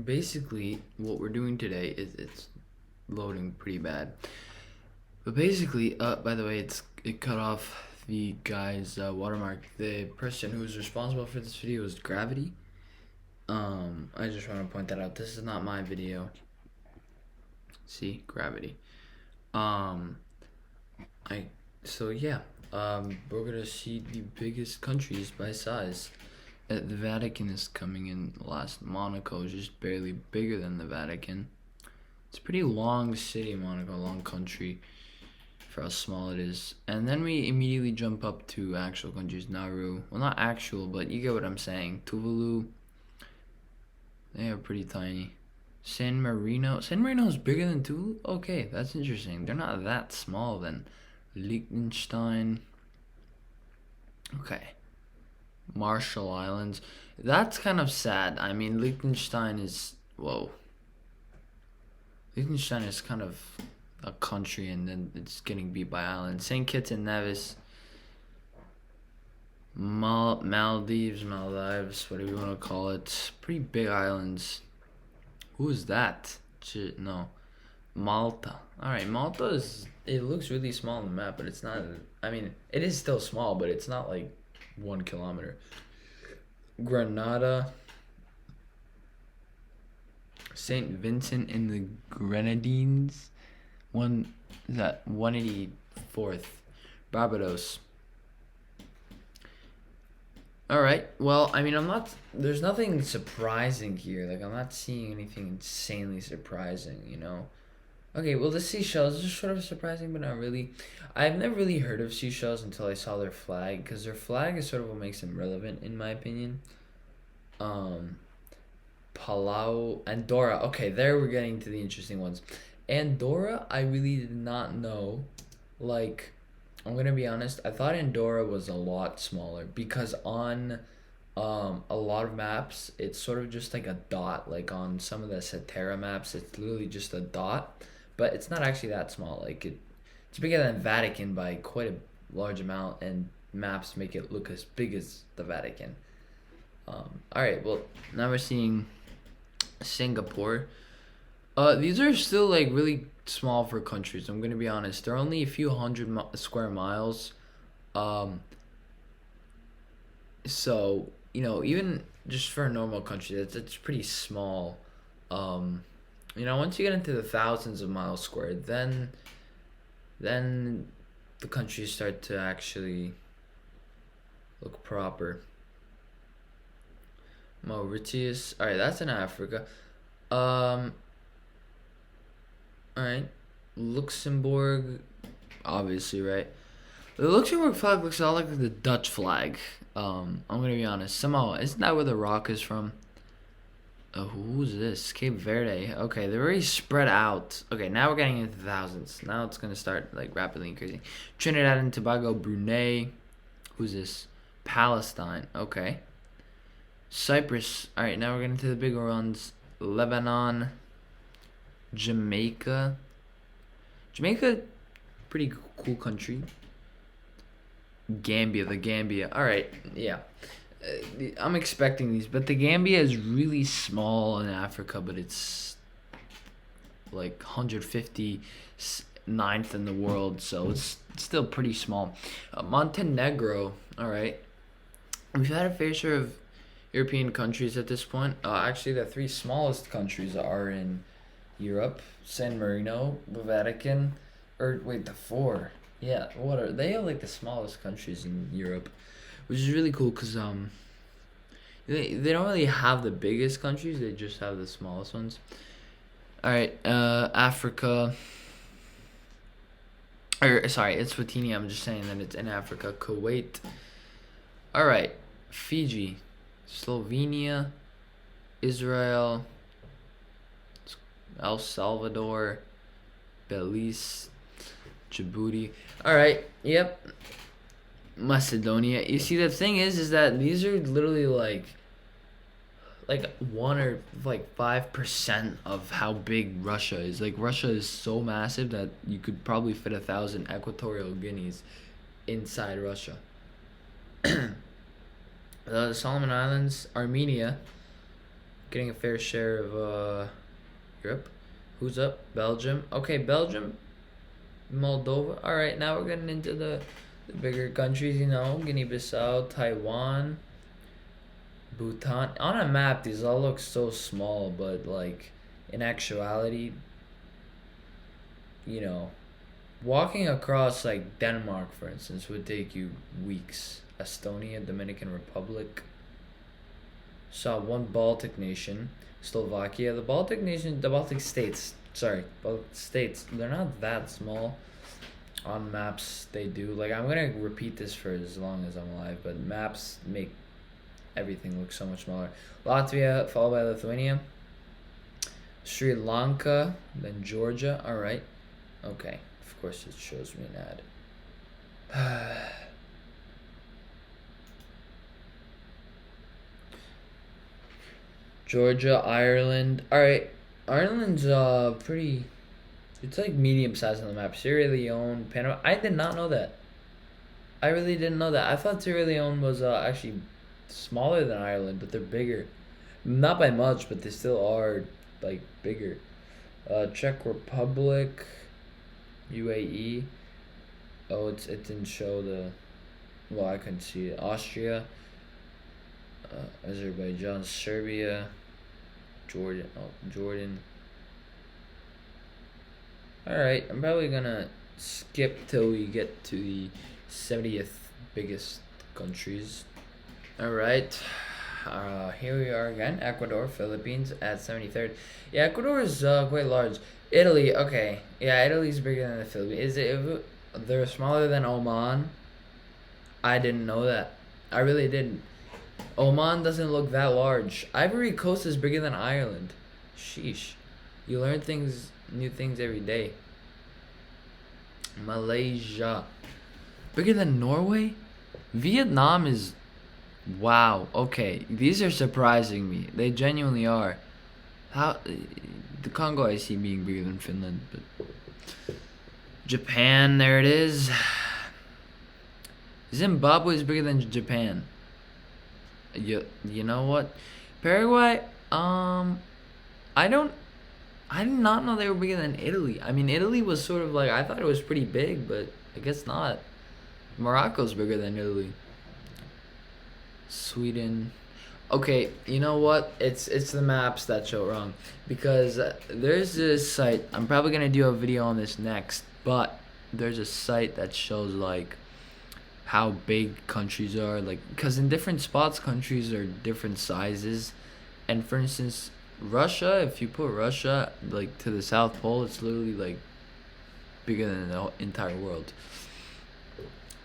basically what we're doing today is it's loading pretty bad. But basically, by the way, it cut off the guy's watermark. The person who was responsible for this video is Gravity. I just want to point that out. This is not my video. See, Gravity. Um, I so yeah. We're gonna see the biggest countries by size. The Vatican is coming in last. Monaco is just barely bigger than the Vatican. It's a pretty long city, Monaco, long country for how small it is. And then we immediately jump up to actual countries. Nauru. Well, not actual, but you get what I'm saying. Tuvalu. They are pretty tiny. San Marino. San Marino is bigger than Tuvalu? Okay, that's interesting. They're not that small then. Liechtenstein. Okay. Marshall Islands. That's kind of sad. I mean, Liechtenstein is... Whoa. Liechtenstein is kind of a country, and then it's getting beat by islands. St. Kitts and Nevis. Maldives, whatever you want to call it. Pretty big islands. Who is that? No. Malta. Alright, Malta is... It looks really small on the map, but it's not... I mean, it is still small, but it's not like 1 kilometer. Grenada. St. Vincent and the Grenadines. One is that 184th. Barbados. Alright, well, I mean, there's nothing surprising here. Like, I'm not seeing anything insanely surprising, you know? Okay, well, the Seychelles is sort of surprising, but not really. I've never really heard of Seychelles until I saw their flag, because their flag is sort of what makes them relevant, in my opinion. Palau, Andorra. Okay, there we're getting to the interesting ones. Andorra, I really did not know. Like, I'm gonna be honest, I thought Andorra was a lot smaller because on a lot of maps it's sort of just like a dot. Like on some of the Cetera maps, it's literally just a dot, but it's not actually that small. Like it's bigger than Vatican by quite a large amount, and maps make it look as big as the Vatican. All right, well, now we're seeing Singapore. These are still like really small for countries. I'm gonna be honest. They're only a few hundred square miles. So you know, even just for a normal country, that's pretty small. You know, once you get into the thousands of miles squared, then the countries start to actually look proper. Mauritius. All right, that's in Africa. All right, Luxembourg, obviously, right? The Luxembourg flag looks a lot like the Dutch flag. I'm gonna be honest. Samoa, isn't that where the rock is from? Who's this? Cape Verde. Okay, they're very spread out. Okay, now we're getting into thousands. Now it's gonna start like rapidly increasing. Trinidad and Tobago, Brunei. Who's this? Palestine. Okay. Cyprus. All right, now we're getting to the bigger ones. Lebanon. Jamaica, pretty cool country. The Gambia. All right, yeah. I'm expecting these, but the Gambia is really small in Africa, but it's like 159th in the world, so it's still pretty small. Montenegro. All right, we've had a fair share of European countries at this point. Actually, the 3 smallest countries are in Europe: San Marino, the Vatican, or wait, the 4. Yeah, what are they? Are like the smallest countries in Europe, which is really cool because they don't really have the biggest countries; they just have the smallest ones. All right, Africa. Or sorry, it's Swatini. I'm just saying that it's in Africa. Kuwait. All right, Fiji, Slovenia, Israel, El Salvador, Belize, Djibouti. All right, yep. Macedonia. You see, the thing is that these are literally like 1 or like 5% of how big Russia is. Like Russia is so massive that you could probably fit 1,000 Equatorial Guineas inside Russia. The Solomon Islands, Armenia. getting a fair share of Europe. Who's up? Belgium. Okay, Belgium, Moldova. All right, now we're getting into the bigger countries. You know, Guinea-Bissau, Taiwan, Bhutan. On a map, these all look so small, but like in actuality, you know, walking across like Denmark, for instance, would take you weeks. Estonia, Dominican Republic. Saw one Baltic nation, Slovakia. The Baltic nation, the Baltic states. Sorry, Baltic states. They're not that small. On maps, they do. Like, I'm gonna repeat this for as long as I'm alive, but maps make everything look so much smaller. Latvia, followed by Lithuania. Sri Lanka, then Georgia. All right. Okay. Of course, it shows me an ad. Georgia, Ireland. All right. Ireland's pretty. It's like medium size on the map. Sierra Leone, Panama. I did not know that. I really didn't know that. I thought Sierra Leone was actually smaller than Ireland, but they're bigger. Not by much, but they still are like bigger. Czech Republic, UAE. Oh, it didn't show the. Well, I couldn't see it. Austria, Azerbaijan, Serbia, Jordan. Oh, Jordan. Alright, I'm probably gonna skip till we get to the 70th biggest countries. Alright, here we are again. Ecuador, Philippines at 73rd. Yeah, Ecuador is quite large. Italy, okay. Yeah, Italy's bigger than the Philippines. They're smaller than Oman? I didn't know that. I really didn't. Oman doesn't look that large. Ivory Coast is bigger than Ireland. Sheesh. You learn new things every day. Malaysia. Bigger than Norway? Vietnam is... Wow. Okay. These are surprising me. They genuinely are. How... The Congo I see being bigger than Finland, but... Japan, there it is. Zimbabwe is bigger than Japan. You know what? Paraguay, I did not know they were bigger than Italy. I mean, Italy was sort of like, I thought it was pretty big, but I guess not. Morocco's bigger than Italy. Sweden. Okay, you know what? It's the maps that show wrong. Because there's this site, I'm probably going to do a video on this next, but there's a site that shows like how big countries are, like, because in different spots countries are different sizes. And for instance, Russia, if you put Russia like to the South Pole, it's literally like bigger than the entire world.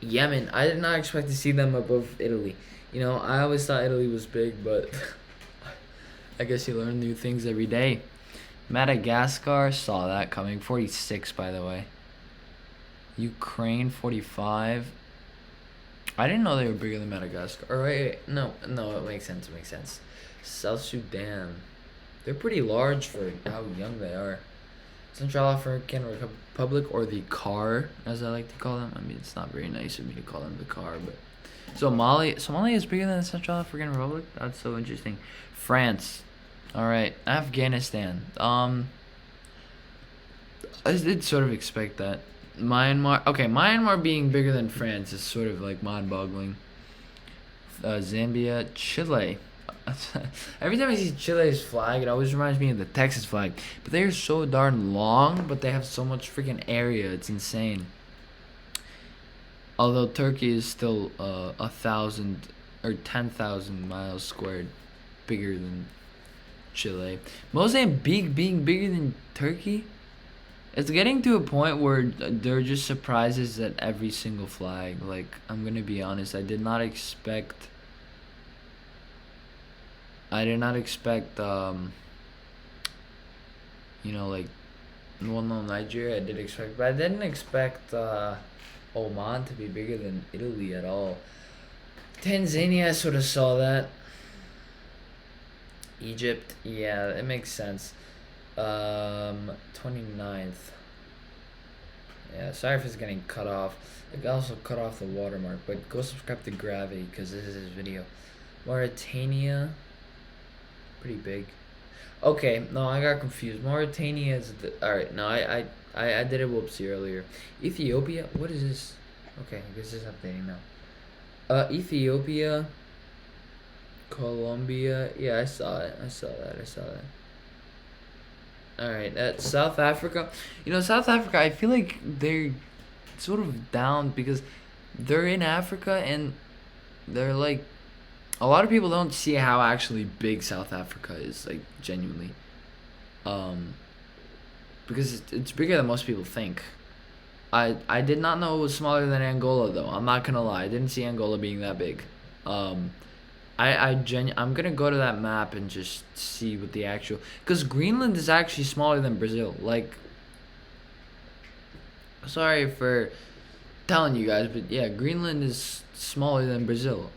Yemen, I did not expect to see them above Italy. You know, I always thought Italy was big, but I guess you learn new things every day. Madagascar, saw that coming. 46, by the way. Ukraine, 45. I didn't know they were bigger than Madagascar. All right, no, it makes sense. It makes sense. South Sudan, they're pretty large for how young they are. Central African Republic, or the CAR, as I like to call them. I mean, it's not very nice of me to call them the CAR, but Somalia is bigger than the Central African Republic. That's so interesting. France, all right. Afghanistan. I did sort of expect that. Myanmar. Okay, Myanmar being bigger than France is sort of like mind-boggling. Zambia, Chile. Every time I see Chile's flag, it always reminds me of the Texas flag. But they are so darn long, but they have so much freaking area. It's insane. Although Turkey is still 1,000 or 10,000 miles squared bigger than Chile. Mozambique being bigger than Turkey? It's getting to a point where there are just surprises at every single flag. Like, I'm gonna be honest, I did not expect, you know, like, well, no, Nigeria I did expect, but I didn't expect Oman to be bigger than Italy at all. Tanzania, I sort of saw that. Egypt, yeah, it makes sense. 29th. Yeah, sorry if it's getting cut off. I also cut off the watermark, but go subscribe to Gravity because this is his video. Mauritania. Pretty big. Okay, no, I got confused. Mauritania is the. Alright, no, I did a whoopsie earlier. Ethiopia? What is this? Okay, I guess it's updating now. Ethiopia, Colombia. Yeah, I saw it. I saw that. I saw that. Alright, South Africa. You know, South Africa, I feel like they're sort of down because they're in Africa and they're like. A lot of people don't see how actually big South Africa is, like, genuinely. Um, because it's bigger than most people think. I did not know it was smaller than Angola though. I'm not gonna lie. I didn't see Angola being that big. Um, I'm gonna go to that map and just see what the actual, because Greenland is actually smaller than Brazil. Like, sorry for telling you guys, but yeah, Greenland is smaller than Brazil.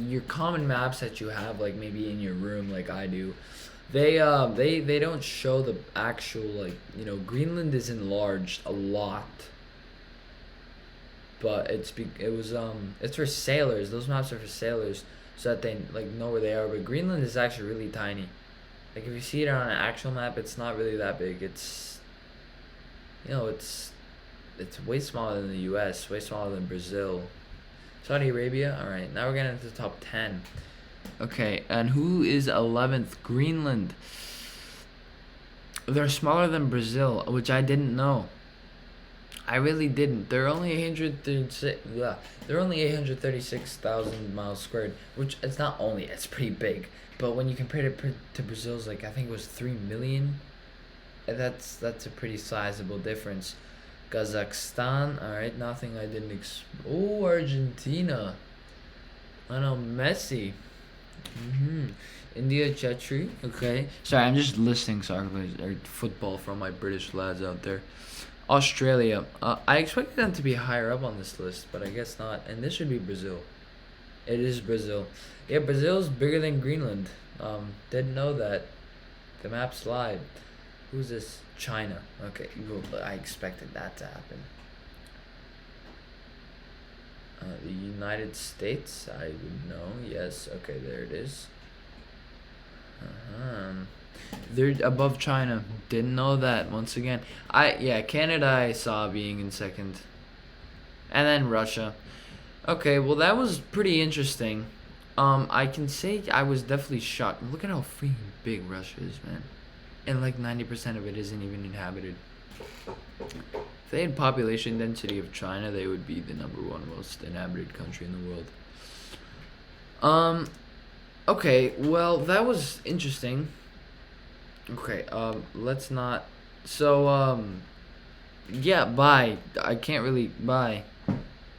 Your common maps that you have, like maybe in your room, like I do, they don't show the actual, like, Greenland is enlarged a lot, but it's for sailors. Those maps are for sailors so that they like know where they are. But Greenland is actually really tiny. Like if you see it on an actual map, it's not really that big. It's way smaller than the U.S., way smaller than Brazil. Saudi Arabia. All right, now we're getting into the top 10. Okay, and who is 11th? Greenland. They're smaller than Brazil, which I didn't know. I really didn't. They're only 836. Yeah, they're only 836,000 miles squared, which it's not only. It's pretty big, but when you compare it to Brazil's, like I think it was 3 million. That's a pretty sizable difference. Kazakhstan. All right, nothing I didn't. Oh, Argentina. I know Messi. India Chetri. Okay. Sorry, I'm just listing soccer players or football from my British lads out there. Australia. I expected them to be higher up on this list, but I guess not. And this should be Brazil. It is Brazil. Yeah, Brazil's bigger than Greenland. Didn't know that. The maps lied. Who's this? China. Okay, well, I expected that to happen. The United States, I would know. Yes, okay, there it is. They're above China. Didn't know that. Once again, Canada I saw being in second, and then Russia. Okay, well that was pretty interesting. I can say I was definitely shocked. Look at how freaking big Russia is, man. And like 90% of it isn't even inhabited. If they had population density of China, they would be the #1 most inhabited country in the world. Okay, well that was interesting. Okay, let's not. So, yeah, bye. I can't really. Bye.